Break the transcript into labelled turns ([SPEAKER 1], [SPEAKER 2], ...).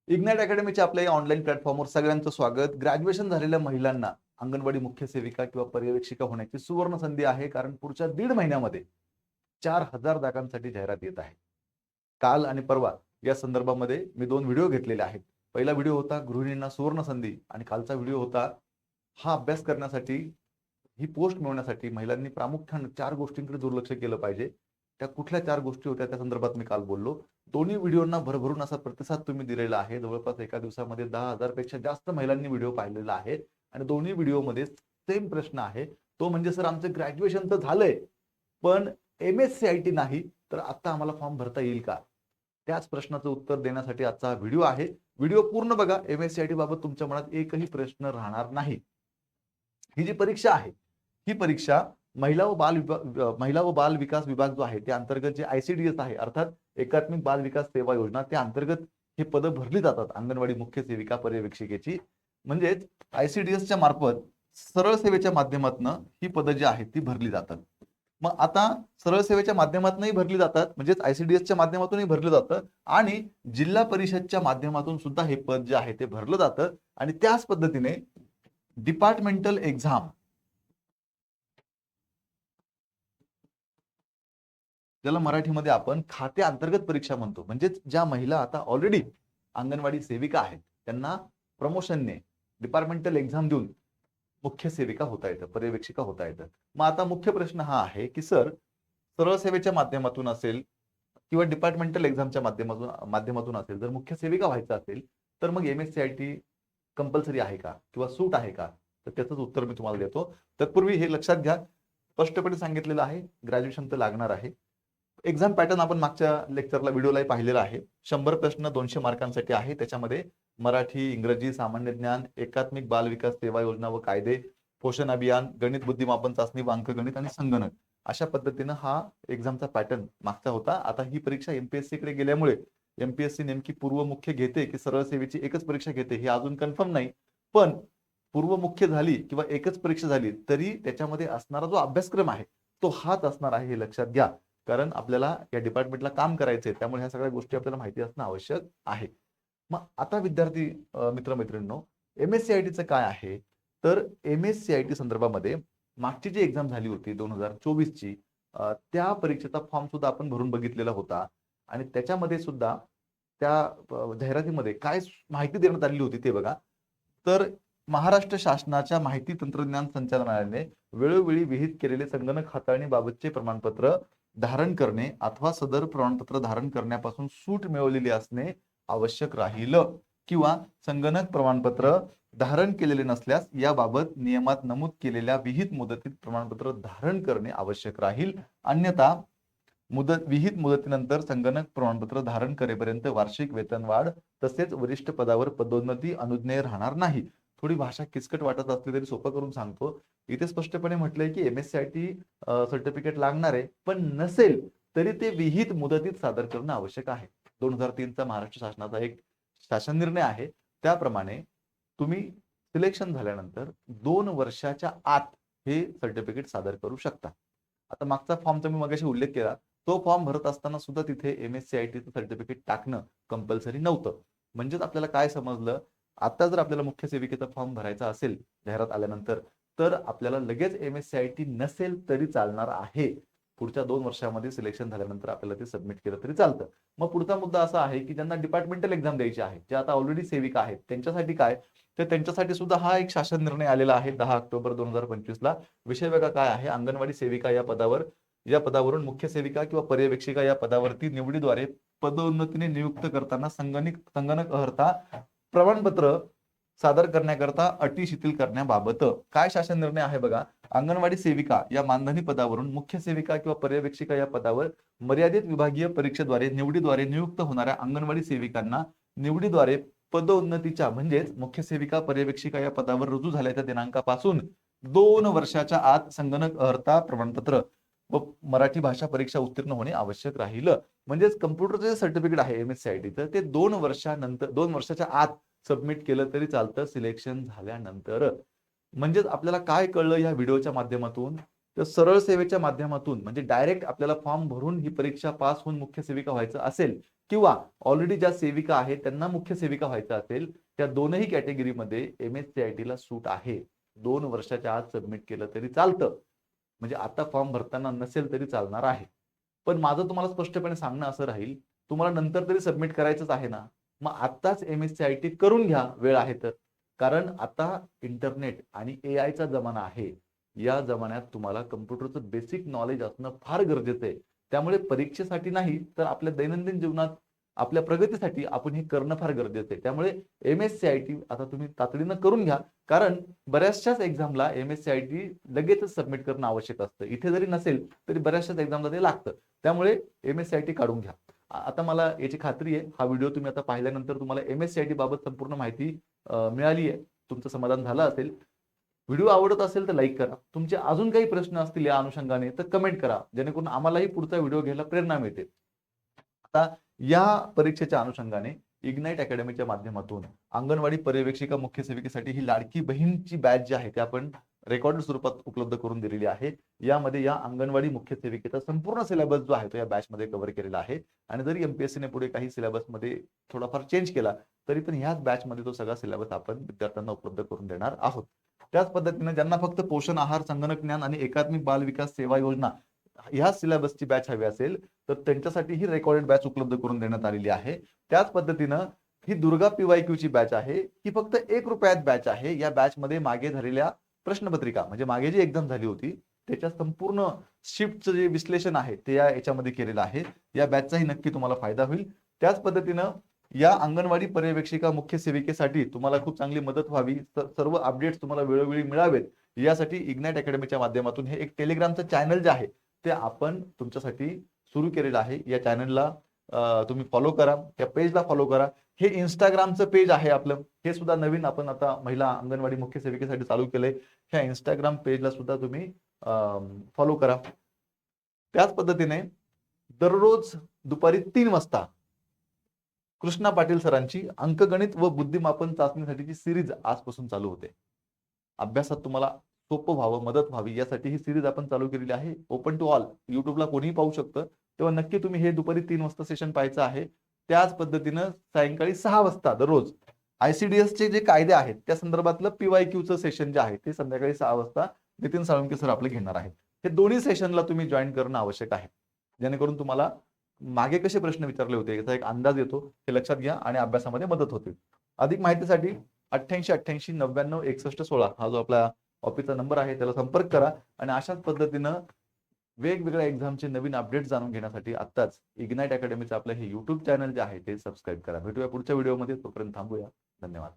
[SPEAKER 1] Ignite अकॅडमीच्या आपल्या या online प्लॅटफॉर्मवर सगळ्यांचं स्वागत. ग्रॅज्युएशन झालेल्या महिलांना अंगणवाडी मुख्य सेविका किंवा पर्यवेक्षिका होण्याची सुवर्ण संधी आहे. कारण पुढच्या 1.5 महिन्यामध्ये 4,000 जागांसाठी जाहिरात येत आहे. काल आणि परवा या संदर्भामध्ये मी 2 व्हिडिओ घेतलेले आहेत. पहिला व्हिडिओ होता गृहिणींना सुवर्ण संधी आणि कालचा व्हिडिओ होता हा अभ्यास करण्यासाठी, ही पोस्ट मिळवण्यासाठी महिलांनी प्रामुख्याने 4 गोष्टींकडे दुर्लक्ष केलं पाहिजे. त्या कुठल्या 4 गोष्टी होत्या त्या संदर्भात मी काल बोललो. दोन्ही व्हिडिओंना भरभरून असा प्रतिसाद तुम्ही दिलेला आहे. जवळपास एका दिवसामध्ये 10,000 पेक्षा जास्त महिलांनी व्हिडिओ पाहिलेला आहे आणि दोन्ही व्हिडिओमध्ये सेम प्रश्न आहे. तो म्हणजे सर आमचं ग्रॅज्युएशन तर झालंय, पण एम-एस-सी-आय-टी नाही, तर आता आम्हाला फॉर्म भरता येईल का? त्याच प्रश्नाचं उत्तर देण्यासाठी आजचा हा व्हिडिओ आहे. व्हिडिओ पूर्ण बघा. एम-एस-सी-आय-टी बाबत तुमच्या मनात एकही प्रश्न राहणार नाही. ही जी परीक्षा आहे, ही परीक्षा महिला व बाल विकास विभाग जो आहे त्या अंतर्गत जे आय-सी-डी-एस आहे, अर्थात एकात्मिक बाल विकास सेवा योजना, त्या अंतर्गत हे पदं भरली जातात. अंगणवाडी मुख्य सेविका पर्यवेक्षिकेची म्हणजेच आय-सी-डी-एसच्या मार्फत सरळ सेवेच्या माध्यमातून ही पदं जी आहेत ती भरली जातात. मग आता सरळ सेवेच्या माध्यमातूनही भरली जातात, म्हणजेच आय-सी-डी-एसच्या माध्यमातूनही भरलं जातं आणि जिल्हा परिषदच्या माध्यमातून सुद्धा हे पद जे आहे ते भरलं जातं आणि त्याच पद्धतीने डिपार्टमेंटल एक्झाम, ज्याला मराठीमध्ये आपण खाते अंतर्गत परीक्षा म्हणतो, म्हणजेच ज्या महिला आता ऑलरेडी अंगणवाडी सेविका आहेत त्यांना प्रमोशनने डिपार्टमेंटल एक्झाम देऊन मुख्य सेविका होता येतं, पर्यवेक्षिका होता येतं. मग आता मुख्य प्रश्न हा आहे की सर सरळ सेवेच्या माध्यमातून असेल किंवा डिपार्टमेंटल एक्झामच्या माध्यमातून असेल, जर मुख्य सेविका व्हायचं असेल तर मग एम-एस-सी-आय-टी कंपल्सरी आहे का किंवा सूट आहे का? तर त्याचं उत्तर मी तुम्हाला देतो. तत्पूर्वी हे लक्षात घ्या, स्पष्टपणे सांगितलेलं आहे ग्रॅज्युएशन तर लागणार आहे. एक्झाम पॅटर्न आपण मागच्या लेक्चरला व्हिडिओलाही पाहिलेला आहे. 100 प्रश्न 200 मार्कांसाठी आहे. त्याच्यामध्ये मराठी, इंग्रजी, सामान्य ज्ञान, एकात्मिक बाल विकास सेवा योजना व कायदे, पोषण अभियान, गणित बुद्धिमापन चाचणी, अंकगणित आणि संगणक, अशा पद्धतीनं हा एक्झामचा पॅटर्न मागचा होता. आता ही परीक्षा एमपीएससी कडे गेल्यामुळे एमपीएससी नेमकी पूर्व मुख्य घेते की सरळ सेवेची एकच परीक्षा घेते हे अजून कन्फर्म नाही. पण पूर्व मुख्य झाली किंवा एकच परीक्षा झाली तरी त्याच्यामध्ये असणारा जो अभ्यासक्रम आहे तो हाच असणार आहे, हे लक्षात घ्या. कारण आपल्याला या डिपार्टमेंटला काम करायचंय, त्यामुळे ह्या सगळ्या गोष्टी आपल्याला माहिती असणं आवश्यक आहे. मग आता विद्यार्थी मित्रमैत्रिणींनो, एम-एस-सी-आय-टीचं काय आहे? तर एम-एस-सी-आय-टी संदर्भामध्ये मागची जी एक्झाम झाली होती 2024 ची, त्या परीक्षेचा फॉर्म सुद्धा आपण भरून बघितलेला होता आणि त्याच्यामध्ये सुद्धा त्या जाहिरातीमध्ये काय माहिती देण्यात आलेली होती ते बघा. तर महाराष्ट्र शासनाच्या माहिती तंत्रज्ञान संचालनालयाने वेळोवेळी विहित केलेले संगणक हाताळणीबाबतचे प्रमाणपत्र धारण करणे अथवा सदर प्रमाणपत्र धारण करण्यापासून सूट मिळवलेली असणे आवश्यक राहील किंवा संगणक प्रमाणपत्र धारण केलेले नसल्यास याबाबत नियमात नमूद केलेल्या विहित मुदतीत प्रमाणपत्र धारण करणे आवश्यक राहील. अन्यथा विहित मुदतीनंतर संगणक प्रमाणपत्र धारण करेपर्यंत वार्षिक वेतनवाढ तसेच वरिष्ठ पदावर पदोन्नती अनुज्ञेय राहणार नाही. थोडी भाषा किचकट वाटत असली तरी सोपं करून सांगतो. इथे स्पष्टपणे म्हटलंय की एम-एस-सी-आय-टी सर्टिफिकेट लागणार आहे, पण नसेल तरी ते विहित मुदतीत सादर करणं आवश्यक आहे. 2003 चा महाराष्ट्र शासनाचा एक शासन निर्णय आहे. त्याप्रमाणे तुम्ही सिलेक्शन झाल्यानंतर 2 वर्षाच्या आत हे सर्टिफिकेट सादर करू शकता. आता मागचा फॉर्मचा मी मगाशी उल्लेख केला, तो फॉर्म भरत असताना सुद्धा तिथे एम-एस-सी-आय-टीचं सर्टिफिकेट टाकणं कंपल्सरी नव्हतं. म्हणजेच आपल्याला काय समजलं, आता जर आपल्याला मुख्य सेविकेचा फॉर्म भरायचा असेल जाहिरात आल्यानंतर, तर आपल्याला लगेच एम-एस-सी-आय-टी नसेल तरी चालणार आहे. पुढच्या 2 वर्षामध्ये सिलेक्शन झाल्यानंतर आपल्याला ते सबमिट केलं तरी चालतं. मग पुढचा मुद्दा असा आहे की ज्यांना डिपार्टमेंटल एक्झाम द्यायची आहे, जे आता ऑलरेडी सेविका आहेत, त्यांच्यासाठी काय? तर त्यांच्यासाठी सुद्धा हा एक शासन निर्णय आलेला आहे 10 ऑक्टोबर 2025 ला. विषय बघा काय आहे, अंगणवाडी सेविका या पदावरून मुख्य सेविका किंवा पर्यवेक्षिका या पदावरती निवडीद्वारे पदोन्नतीने नियुक्त करताना संगणक अर्हता प्रमाणपत्र सादर करण्याकरता अटी शिथिल करण्याबाबत काय शासन निर्णय आहे बघा. अंगणवाडी सेविका या मानधनी पदावरून मुख्य सेविका किंवा पर्यवेक्षिका या पदावर मर्यादित विभागीय परीक्षेद्वारे निवडीद्वारे नियुक्त होणाऱ्या अंगणवाडी सेविकांना निवडीद्वारे पदोन्नतीच्या म्हणजेच मुख्य सेविका पर्यवेक्षिका या पदावर रुजू झाल्याच्या दिनांकापासून 2 वर्षाच्या आत संगणक अर्हता प्रमाणपत्र व मराठी भाषा परीक्षा उत्तीर्ण होणे आवश्यक राहील. म्हणजेच कम्प्युटरचं जे सर्टिफिकेट आहे एम-एस-सी-आय-टीचं, ते 2 वर्षाच्या आत सबमिट केलं तरी चालतं सिलेक्शन झाल्यानंतर. म्हणजेच आपल्याला काय कळलं या व्हिडिओच्या माध्यमातून, तर सरळ सेवेच्या माध्यमातून म्हणजे डायरेक्ट आपल्याला फॉर्म भरून ही परीक्षा पास होऊन मुख्य सेविका व्हायचं असेल, किंवा ऑलरेडी ज्या सेविका आहेत त्यांना मुख्य सेविका व्हायचं असेल, त्या दोनही कॅटेगरीमध्ये MSCIT ला सूट आहे. 2 वर्षाच्या आत सबमिट केलं तरी चालतं. म्हणजे आता फॉर्म भरताना नसेल तरी चालणार आहे. पण माझं तुम्हाला स्पष्टपणे सांगणं असं राहील, तुम्हाला नंतर तरी सबमिट करायचंच आहे ना, मग आत्ताच MSCIT करून घ्या, वेळ आहे तर. कारण आता इंटरनेट आणि AIचा जमाना आहे. या जमान्यात तुम्हाला कम्प्युटरचं बेसिक नॉलेज असणं फार गरजेचं आहे. त्यामुळे परीक्षेसाठी नाही, तर आपल्या दैनंदिन जीवनात आपल्या प्रगतीसाठी आपण हे करणं फार गरजेचं आहे. त्यामुळे MSCIT आता तुम्ही तातडीनं करून घ्या. कारण बऱ्याचशाच एक्झामला MSCIT लगेचच सबमिट करणं आवश्यक असतं. इथे जरी नसेल तरी बऱ्याचशाच एक्झामला ते लागतं. त्यामुळे MSCIT काढून घ्या. आता मला याची खात्री आहे, हा व्हिडिओ तुम्ही आता पाहिल्यानंतर तुम्हाला MSCIT बाबत संपूर्ण माहिती मिळाली आहे. तुमचं समाधान झालं असेल. व्हिडिओ आवडत असेल तर लाईक करा. तुमचे अजून काही प्रश्न असतील या अनुषंगाने तर कमेंट करा, जेणेकरून आम्हालाही पुढचा व्हिडिओ घ्यायला प्रेरणा मिळते. आता या परीक्षेच्या अनुषंगाने इग्नाइट अकॅडमीच्या माध्यमातून अंगणवाडी पर्यवेक्षिका मुख्य सेविकेसाठी ही लाडकी बहीणची बॅच जी आहे ती आपण रेकॉर्ड स्वरूपात उपलब्ध करून दिलेली आहे. यामध्ये या अंगणवाडी मुख्य सेविकेचा संपूर्ण सिलेबस जो आहे तो या बॅच मध्ये कव्हर केलेला आहे. आणि जरी MPSCने पुढे काही सिलेबस मध्ये थोडाफार चेंज केला तरी पण ह्याच बॅच मध्ये तो सगळा सिलेबस आपण विद्यार्थ्यांना उपलब्ध करून देणार आहोत. त्याच पद्धतीने ज्यांना फक्त पोषण आहार, संगणक ज्ञान आणि एकात्मिक बाल विकास सेवा योजना ह्या सिलेबसची बॅच हवी असेल तर त्यांच्यासाठी ही रेकॉर्डेड बॅच उपलब्ध करून देण्यात आलेली आहे. त्याच पद्धतीनं ही दुर्गा PYQ ची बॅच आहे, ही फक्त 1 रुपयात बॅच आहे. या बॅच मध्ये मागे झालेल्या प्रश्नपत्रिका म्हणजे मागे जी एक्झाम झाली होती त्याच्या संपूर्ण शिफ्टचं जे विश्लेषण आहे ते याच्यामध्ये केलेलं आहे. या बॅचचाही नक्की तुम्हाला फायदा होईल. त्याच पद्धतीनं या अंगणवाडी पर्यवेक्षिका मुख्य सेविकेसाठी तुम्हाला खूप चांगली मदत व्हावी, सर्व अपडेट्स तुम्हाला वेळोवेळी मिळावेत, यासाठी इग्नाइट अकॅडमीच्या माध्यमातून हे एक टेलिग्रामचं चॅनल जे आहे ते आपण तुमच्यासाठी सुरू केलेलं आहे. या चॅनलला तुम्ही फॉलो करा, त्या पेजला फॉलो करा. हे इंस्टाग्रामचं पेज आहे आपलं, हे सुद्धा नवीन आपण आता महिला अंगणवाडी मुख्य सेविकेसाठी चालू केलंय. ह्या इंस्टाग्राम पेजला सुद्धा तुम्ही फॉलो करा. त्याच पद्धतीने दररोज दुपारी 3 वाजता कृष्णा पाटील सरांची अंकगणित व बुद्धिमापन चाचणीसाठीची सिरीज आजपासून चालू होते. अभ्यासात तुम्हाला सोपं व्हावं, मदत व्हावी यासाठी ही सिरीज आपण चालू केलेली आहे. ओपन टू ऑल, युट्यूबला कोणीही पाहू शकतं. तेव्हा नक्की तुम्ही हे दुपारी 3 वाजता सेशन पाहायचं आहे. त्याच पद्धतीनं सायंकाळी 6 वाजता दररोज ICDS चे जे कायदे आहेत त्या संदर्भातलं PYQचं सेशन जे आहे ते संध्याकाळी 6 वाजता नितीन साळुंके सर आपले घेणार आहेत. हे दोन्ही सेशनला तुम्ही जॉईन करणं आवश्यक आहे, जेणेकरून तुम्हाला मागे कसे प्रश्न विचारले होते याचा एक अंदाज येतो, हे लक्षात घ्या आणि अभ्यासामध्ये मदत होते. अधिक माहितीसाठी 8888 90 61 16 हा जो आपला ऑफिसचा नंबर आहे त्याला संपर्क करा आणि अशाच पद्धतीनं वेगवेगळ्या एक्झामचे नवीन अपडेट जाणून घेण्यासाठी आत्ताच इग्नाइट अकॅडमीचं आपलं हे YouTube चॅनल जे आहे ते सबस्क्राईब करा. भेटूया पुढच्या व्हिडिओमध्ये, तोपर्यंत थांबूया. धन्यवाद.